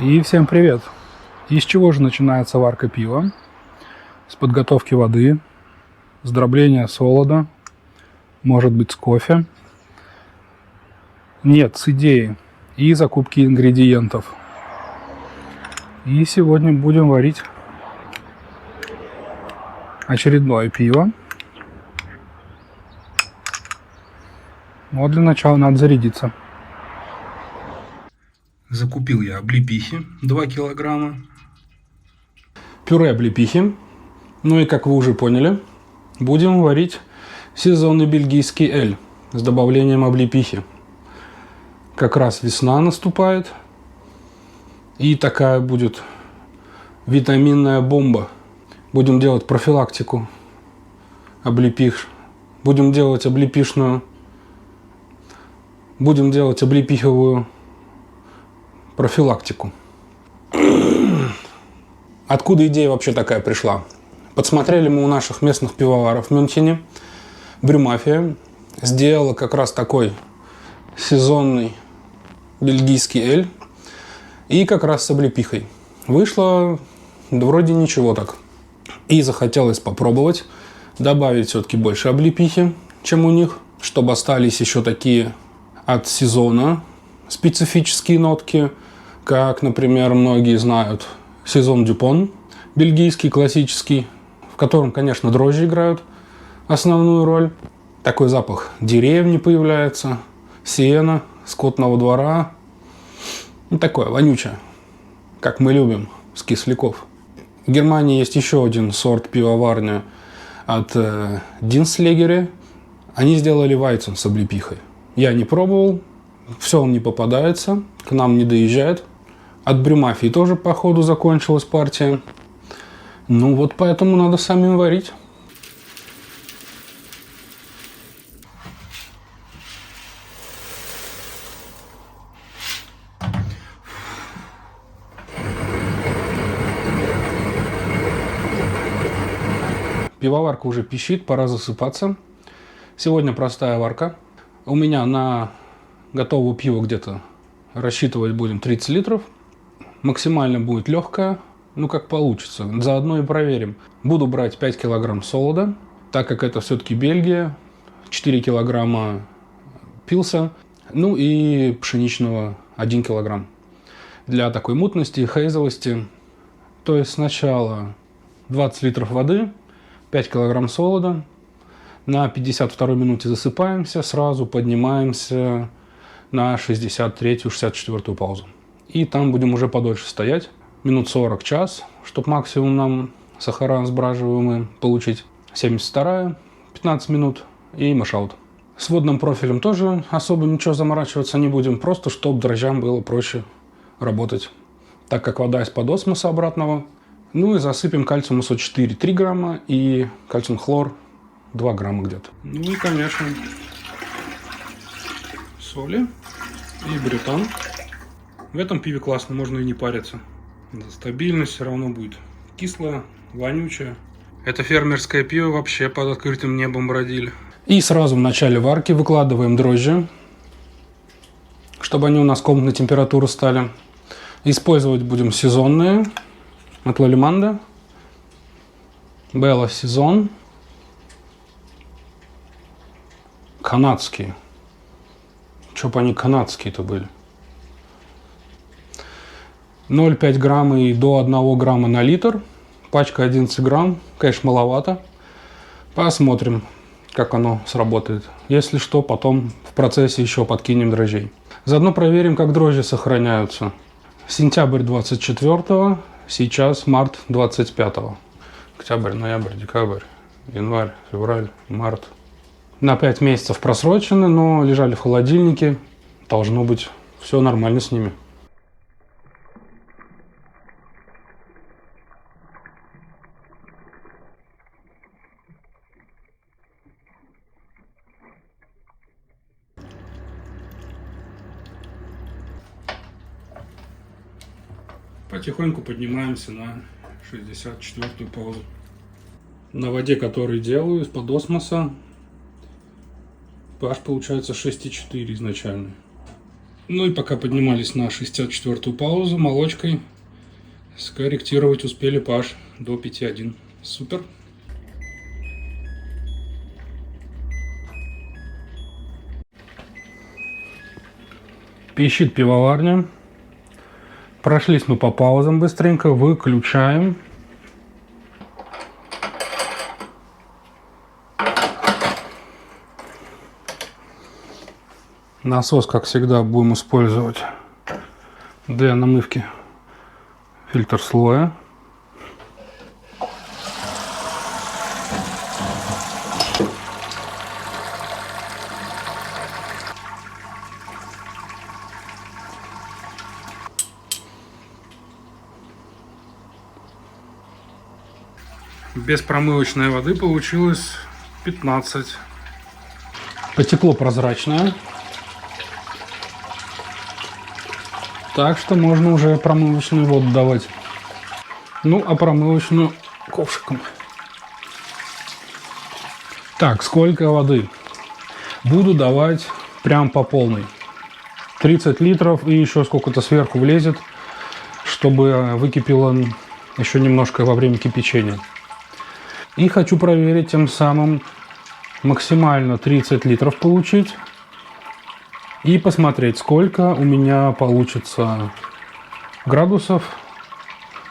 И всем привет! Из чего же начинается варка пива? С подготовки воды, с дробления солода, может быть с кофе. Нет, с идеи и закупки ингредиентов. И сегодня будем варить очередное пиво. Но для начала надо зарядиться. Закупил я облепихи 2 килограмма. Пюре облепихи. Ну и как вы уже поняли, будем варить сезонный бельгийский эль с добавлением облепихи. Как раз весна наступает. И такая будет витаминная бомба. Будем делать профилактику облепих. Будем делать облепиховую профилактику. Откуда идея вообще такая пришла? Подсмотрели мы у наших местных пивоваров в Мюнхене. Брюмафия сделала как раз такой сезонный бельгийский эль. И как раз с облепихой. Вышло вроде ничего так. И захотелось попробовать добавить все-таки больше облепихи, чем у них, чтобы остались еще такие от сезона специфические нотки, как, например, многие знают сезон Дюпон, бельгийский, классический, в котором, конечно, дрожжи играют основную роль. Такой запах деревни появляется, сена, скотного двора. Ну, такое вонючее, как мы любим, с кисляков. В Германии есть еще один сорт пивоварня от Динслегере. Они сделали вайцен с облепихой. Я не пробовал, все он не попадается, к нам не доезжает. От Брюмафии тоже, походу, закончилась партия. Ну вот поэтому надо самим варить. Пивоварка уже пищит, пора засыпаться. Сегодня простая варка. У меня на готовое пиво где-то рассчитывать будем 30 литров. Максимально будет легкая, ну как получится. Заодно и проверим. Буду брать 5 килограмм солода, так как это все-таки Бельгия. 4 килограмма пилса, ну и пшеничного 1 килограмм. Для такой мутности и хейзовости. То есть сначала 20 литров воды, 5 килограмм солода. На 52-й минуте засыпаемся, сразу поднимаемся на 63-ю, 64-ю паузу. И там будем уже подольше стоять, минут 40, час, чтобы максимум нам сахара сбраживаемые получить. 72-я, 15 минут и мэшаут. С водным профилем тоже особо ничего заморачиваться не будем, просто чтобы дрожжам было проще работать. Так как вода из-под осмоса обратного. Ну и засыпем кальциум СО4 3 грамма и кальциум хлор 2 грамма где-то. Ну и, конечно, соли и брютан. В этом пиве классно, можно и не париться. Стабильность все равно будет кислая, вонючая. Это фермерское пиво вообще под открытым небом бродили. И сразу в начале варки выкладываем дрожжи, чтобы они у нас комнатной температуры стали. Использовать будем сезонные. От Лалиманда. Белла сезон. Канадские. Чё бы они канадские-то были. 0,5 грамма и до 1 грамма на литр. Пачка 11 грамм. Конечно, маловато. Посмотрим, как оно сработает. Если что, потом в процессе еще подкинем дрожжей. Заодно проверим, как дрожжи сохраняются. Сентябрь 24-го. Сейчас март 25-го. Октябрь, ноябрь, декабрь, январь, февраль, март. На 5 месяцев просрочены, но лежали в холодильнике. Должно быть все нормально с ними. Потихоньку поднимаемся на 64-ю паузу. На воде, которую делаю из-под осмоса, pH получается 6,4 изначально. Ну и пока поднимались на 64-ю паузу, молочкой скорректировать успели pH до 5,1. Супер. Пищит пивоварня. Прошлись мы по паузам быстренько. Выключаем. Насос, как всегда, будем использовать для намывки фильтр слоя. Без промывочной воды получилось 15. Потекло прозрачное. Так что можно уже промывочную воду давать. Ну, а промывочную ковшиком. Так, сколько воды? Буду давать прям по полной. 30 литров и еще сколько-то сверху влезет, чтобы выкипело еще немножко во время кипячения. И хочу проверить тем самым максимально 30 литров получить. И посмотреть, сколько у меня получится градусов,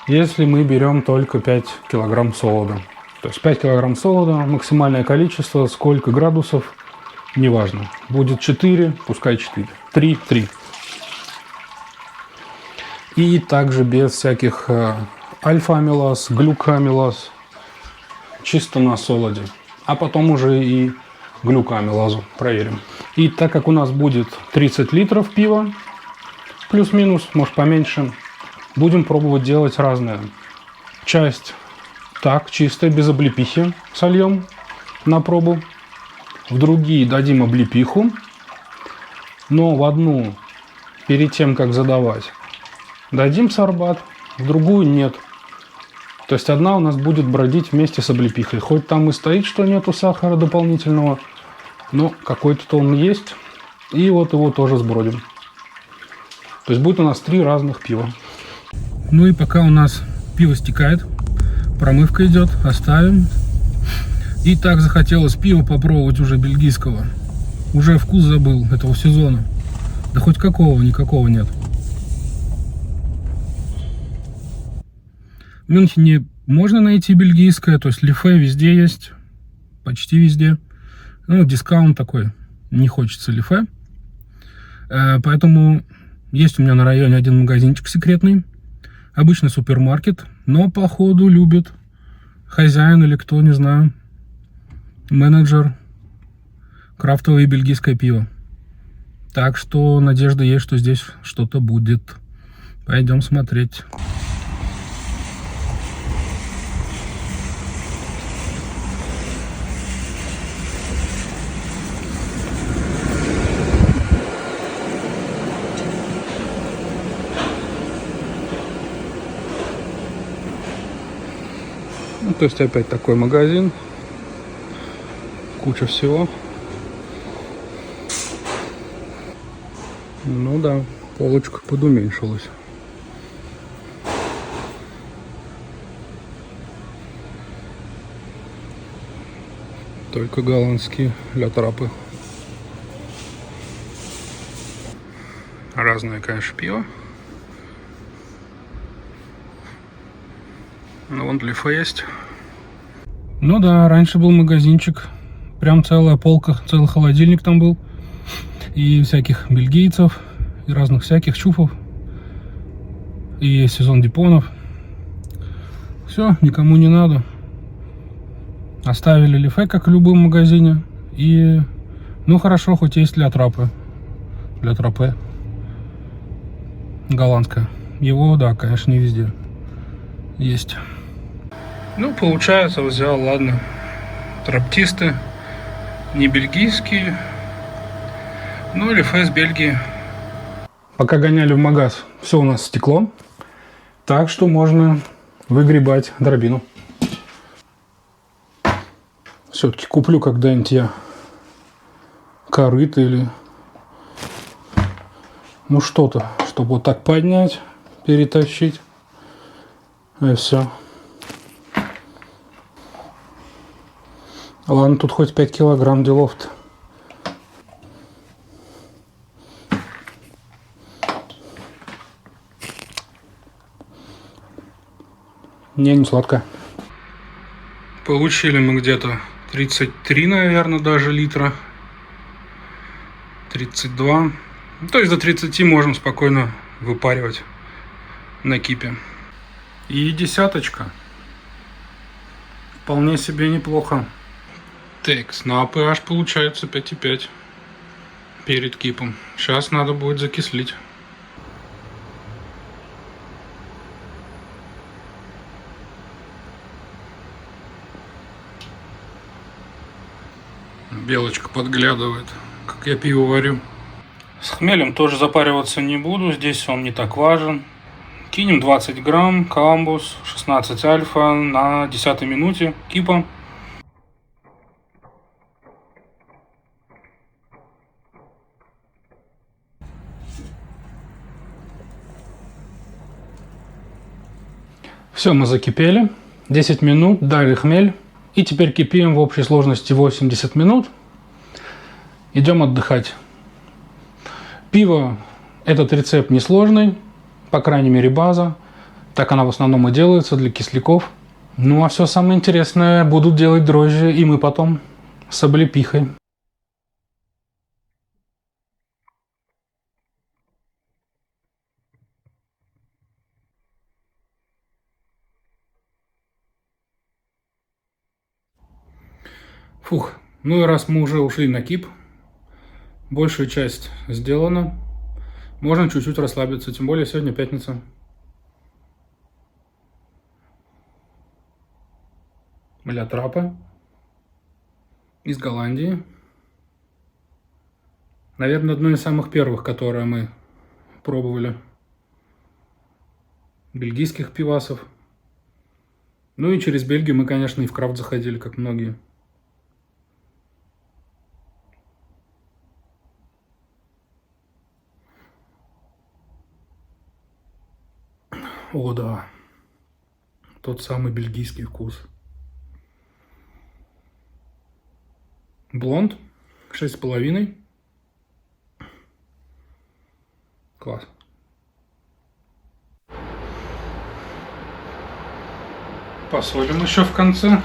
если мы берем только 5 килограмм солода. То есть 5 килограмм солода, максимальное количество, сколько градусов, неважно. Будет 4, пускай 4. 3, 3. И также без всяких альфа-амилаз, глюкоамилаз, чисто на солоде. А потом уже и глюкоамилазу проверим. И так как у нас будет 30 литров пива, плюс-минус, может поменьше, будем пробовать делать разное. Часть так, чисто, без облепихи сольем на пробу. В другие дадим облепиху. Но в одну, перед тем, как задавать, дадим сорбат, в другую нет. То есть одна у нас будет бродить вместе с облепихой. Хоть там и стоит, что нету сахара дополнительного, но какой-то он есть. И вот его тоже сбродим. То есть будет у нас 3 разных пива. Ну и пока у нас пиво стекает, промывка идет, оставим. И так захотелось пива попробовать уже бельгийского. Уже вкус забыл этого сезона. Да хоть какого, никакого нет. В Мюнхене можно найти бельгийское, то есть лифе везде есть, почти везде. Ну, дискаунт такой, не хочется лифе. Поэтому есть у меня на районе один магазинчик секретный, обычный супермаркет, но походу любит хозяин или кто, не знаю, менеджер, крафтовое бельгийское пиво. Так что надежда есть, что здесь что-то будет. Пойдем смотреть. Ну, то есть опять такой магазин, куча всего. Ну да, полочка подуменьшилась. Только голландские ля-трапы. Разное, конечно, пиво. Ну, вон лифа есть. Ну да, раньше был магазинчик. Прям целая полка, целый холодильник там был. И всяких бельгийцев, и разных всяких чуфов. И сезон дипонов. Все, никому не надо. Оставили лифе, как в любом магазине. И, ну хорошо, хоть есть ля-трапы. Ля-трапе. Голландское. Его, да, конечно, не везде есть. Ну, получается, взял, ладно, траптисты, не бельгийские, ну, лифе из Бельгии. Пока гоняли в магаз, все у нас стекло, так что можно выгребать дробину. Все-таки куплю когда-нибудь я корыто или Ну что-то, чтобы вот так поднять, перетащить. И все. Ладно, тут хоть 5 килограмм делов-то. Не сладко. Получили мы где-то 33, наверное, даже литра. 32. То есть до 30 можем спокойно выпаривать на кипе. И десяточка. Вполне себе неплохо. Текс, на pH получается 5,5 перед кипом. Сейчас надо будет закислить. Белочка подглядывает, как я пиво варю. С хмелем тоже запариваться не буду, здесь он не так важен. Кинем 20 грамм Коламбус 16 альфа на 10 минуте кипа. Все, мы закипели. 10 минут, дали хмель. И теперь кипим в общей сложности 80 минут. Идем отдыхать. Пиво, этот рецепт несложный, по крайней мере база. Так она в основном и делается для кисляков. Ну а все самое интересное будут делать дрожжи и мы потом с облепихой. Фух, ну и раз мы уже ушли на кип, большая часть сделана, можно чуть-чуть расслабиться, тем более сегодня пятница. Ля Трапа из Голландии. Наверное, одно из самых первых, которые мы пробовали. Бельгийских пивасов. Ну и через Бельгию мы, конечно, и в крафт заходили, как многие. О, да. Тот самый бельгийский вкус. Блонд. 6,5. Класс. Посолим еще в конце.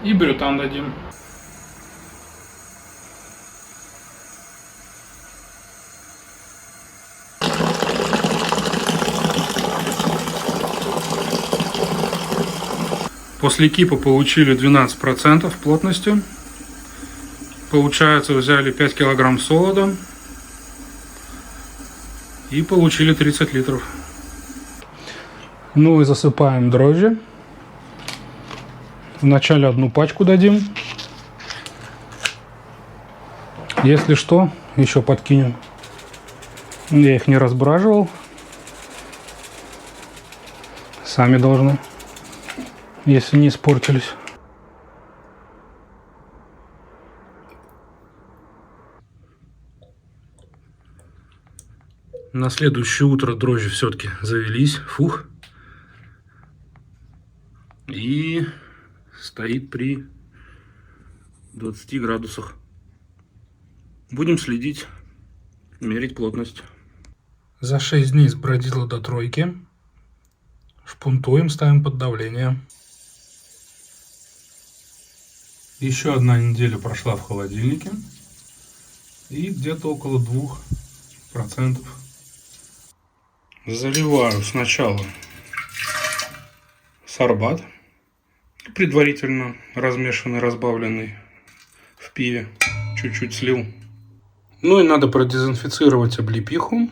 И брютан дадим. После кипа получили 12% плотности. Получается, взяли 5 килограмм солода. И получили 30 литров. Ну и засыпаем дрожжи. Вначале одну пачку дадим. Если что, еще подкинем. Я их не разбраживал. Сами должны, если не испортились. На следующее утро дрожжи все-таки завелись. Фух. И стоит при 20 градусах. Будем следить, мерить плотность. За 6 дней сбродило до тройки. Шпунтуем, ставим под давление. Еще одна неделя прошла в холодильнике. И где-то около 2%. Заливаю сначала сорбат, предварительно размешанный, разбавленный в пиве. Чуть-чуть слил. Ну и надо продезинфицировать облепиху.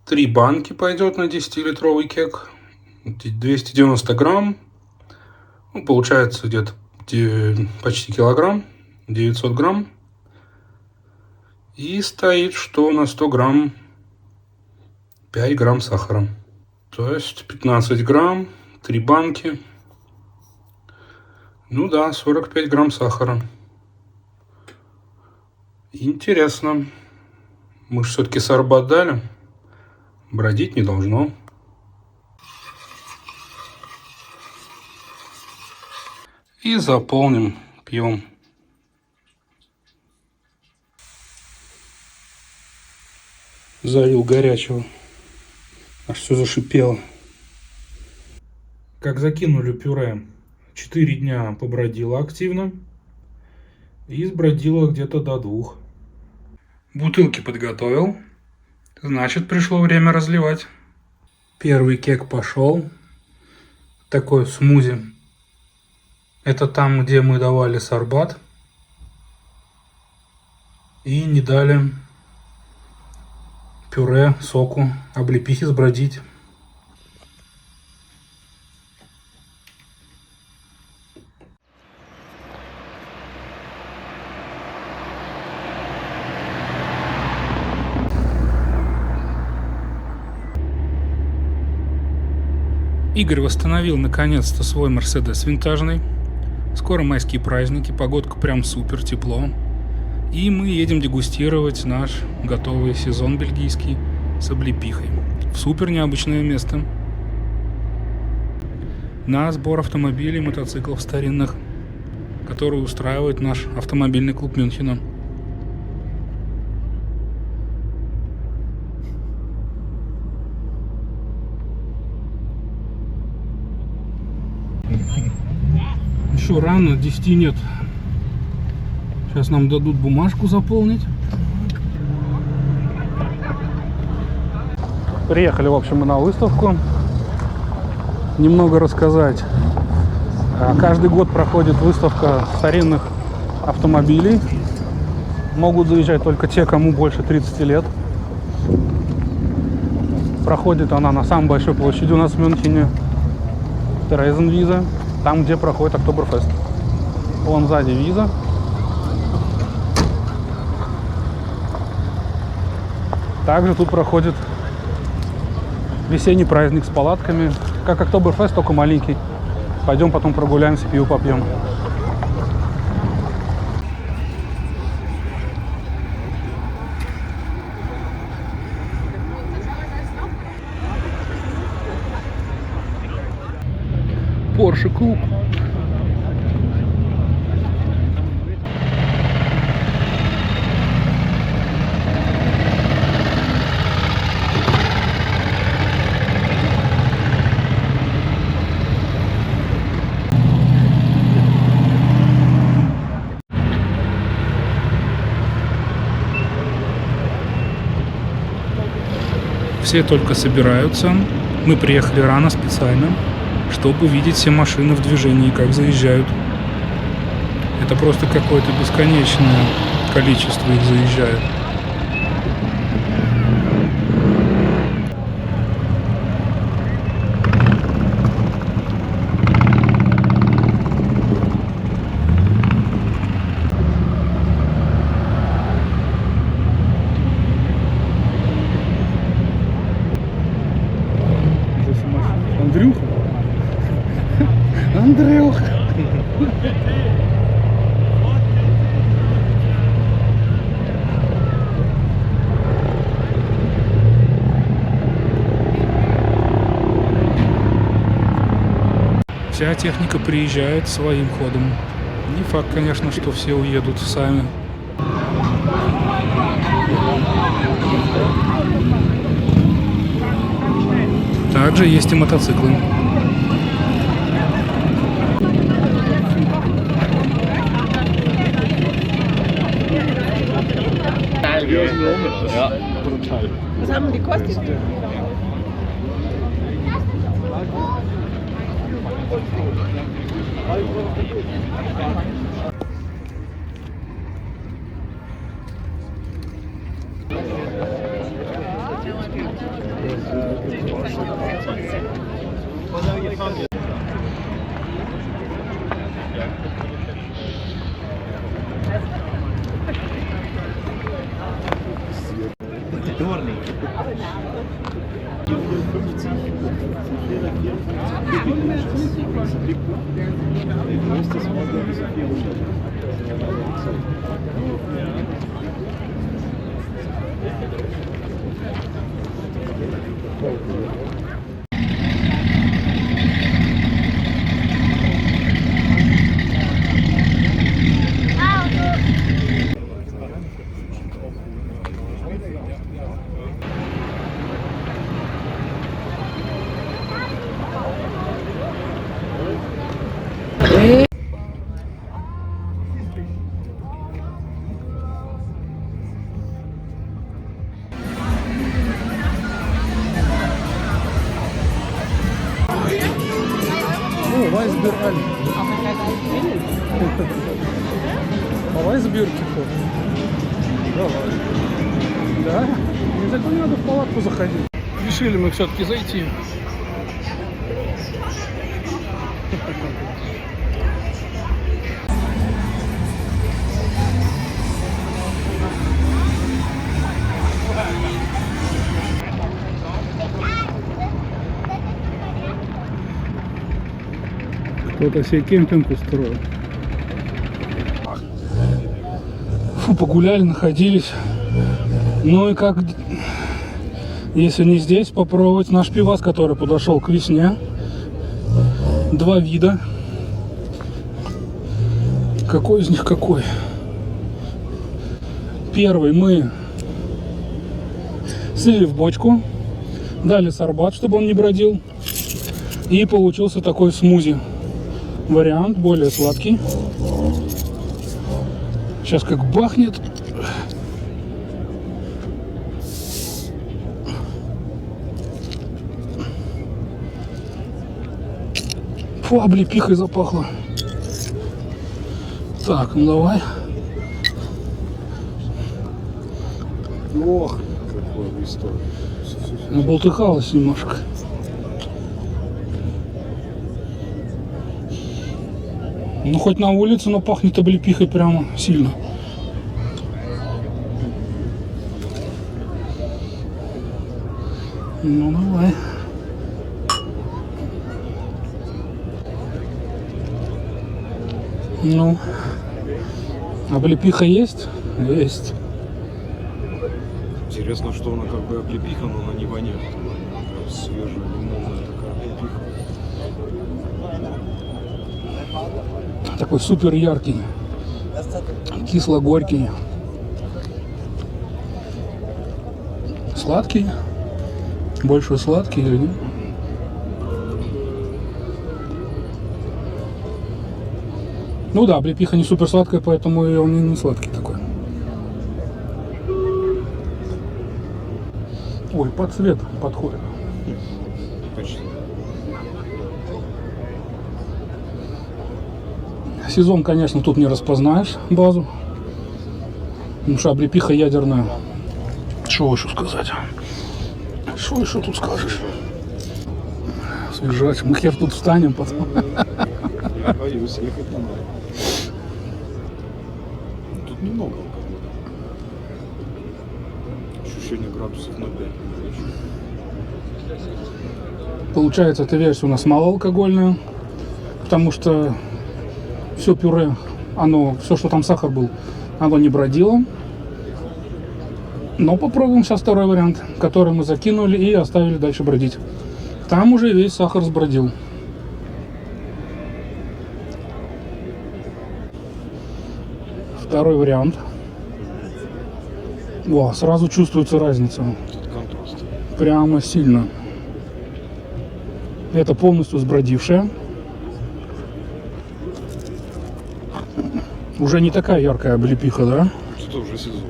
3 банки пойдет на 10-литровый кек. 290 грамм. Ну, получается где-то почти килограмм. 900 грамм. И стоит, что на 100 грамм 5 грамм сахара. То есть 15 грамм, 3 банки. Ну да, 45 грамм сахара. Интересно. Мы же все-таки сорбат дали. Бродить не должно. И заполним пивом. Залил горячего. Аж все зашипело. Как закинули пюре, 4 дня побродила активно. И сбродила где-то до 2. Бутылки подготовил. Значит, пришло время разливать. Первый кек пошел. Такой смузи. Это там, где мы давали сорбат. И не дали пюре, соку, облепихи сбродить. Игорь восстановил наконец-то свой Мерседес винтажный. Скоро майские праздники, погодка прям супер, тепло. И мы едем дегустировать наш готовый сезон бельгийский с облепихой в супер необычное место. На сбор автомобилей и мотоциклов старинных, который устраивает наш автомобильный клуб Мюнхена. Еще рано, 10 нет. Сейчас нам дадут бумажку заполнить. Приехали, в общем, на выставку. Немного рассказать. Каждый год проходит выставка старинных автомобилей. Могут заезжать только те, кому больше 30 лет. Проходит она на самой большой площади у нас в Мюнхене. Терезенвиза. Там, где проходит Октоберфест. Вон сзади виза. Также тут проходит весенний праздник с палатками. Как Октоберфест, только маленький. Пойдем потом прогуляемся, пиво попьем. Porsche клуб. Все только собираются. Мы приехали рано специально, чтобы видеть все машины в движении, как заезжают. Это просто какое-то бесконечное количество их заезжает. Андрюха. Андрюха. Вся техника приезжает своим ходом. Не факт, конечно, что все уедут сами. Также есть и мотоциклы. Was haben die gekostet? О, Вайсберг Аль. А Вайсберг типа. Давай. Да? Не так не надо в палатку заходить. Решили мы все-таки зайти. Кто-то себе кемпинг устроил. Фу, погуляли, находились. Ну и как, если не здесь, попробовать наш пивас, который подошел к весне. Два вида. Какой из них какой? Первый мы слили в бочку, дали сорбат, чтобы он не бродил. И получился такой смузи. Вариант более сладкий. Сейчас как бахнет. Фу, облепихой запахло. Так, ну давай. Ох, какой история. Наболтыхалось немножко. Ну хоть на улице, но пахнет облепихой прямо сильно. Ну давай. Ну, облепиха есть? Есть. Интересно, что она как бы облепиха, но она не воняет. Она прям свежая, лимонная такая облепиха. Такой супер яркий, кисло-горький, сладкий, больше сладкий или нет? Ну да, облепиха не супер сладкая, поэтому и он не сладкий такой. Ой, под цвет подходит. Почти. Сезон, конечно, тут не распознаешь базу. Потому что облепиха ядерная. Что еще сказать? Что еще тут скажешь? Свежач. Мы хер тут встанем потом. Я боюсь, ехать не надо. Тут немного. Ощущение градусов на 5. Получается, эта версия у нас малоалкогольная. Потому что все пюре, оно, все, что там сахар был, оно не бродило. Но попробуем сейчас второй вариант, который мы закинули и оставили дальше бродить. Там уже весь сахар сбродил. Второй вариант. О, сразу чувствуется разница. Контраст. Прямо сильно. Это полностью сбродившая. Уже не такая яркая облепиха, да? Это уже сезон.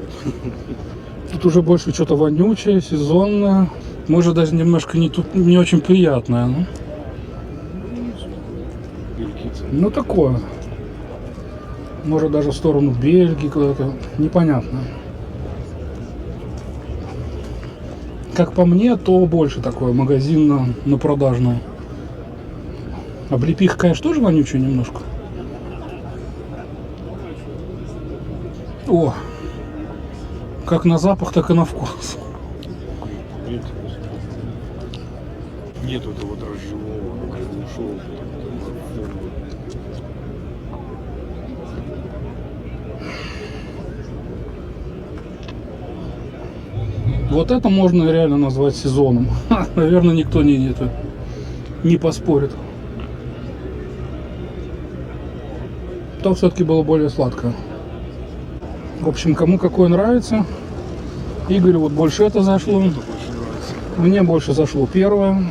Тут уже больше что-то вонючее, сезонное. Может даже немножко не очень приятное. Ну, Бельгийцы. ну такое. Может даже в сторону Бельгии куда-то. Непонятно. Как по мне, то больше такое магазинно-продажное. Облепиха, конечно, тоже вонючая немножко. О! Как на запах, так и на вкус. Нет этого дрожжевого, как бы ушел. Вот это можно реально назвать сезоном. Наверное, никто не поспорит. То все-таки было более сладкое. В общем, кому какое нравится. Игорю вот больше это зашло. Больше нравится. Мне больше зашло первое.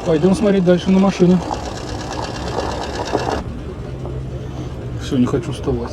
Пойдем смотреть дальше на машины. Все, не хочу вставать.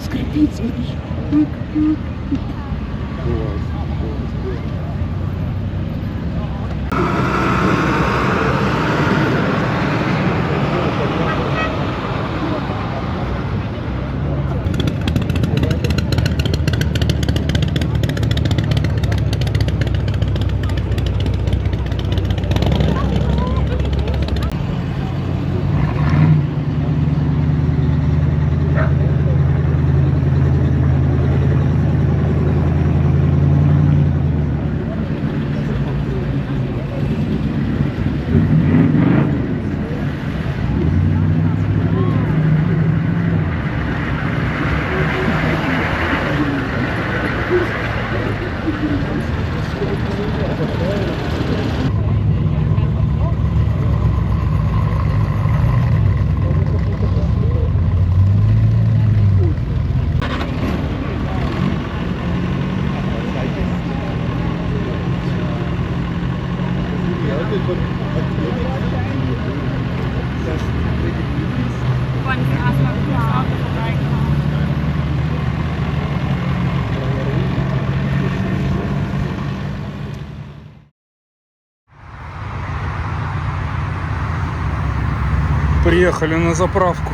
Скрипит, смотришь. Приехали на заправку.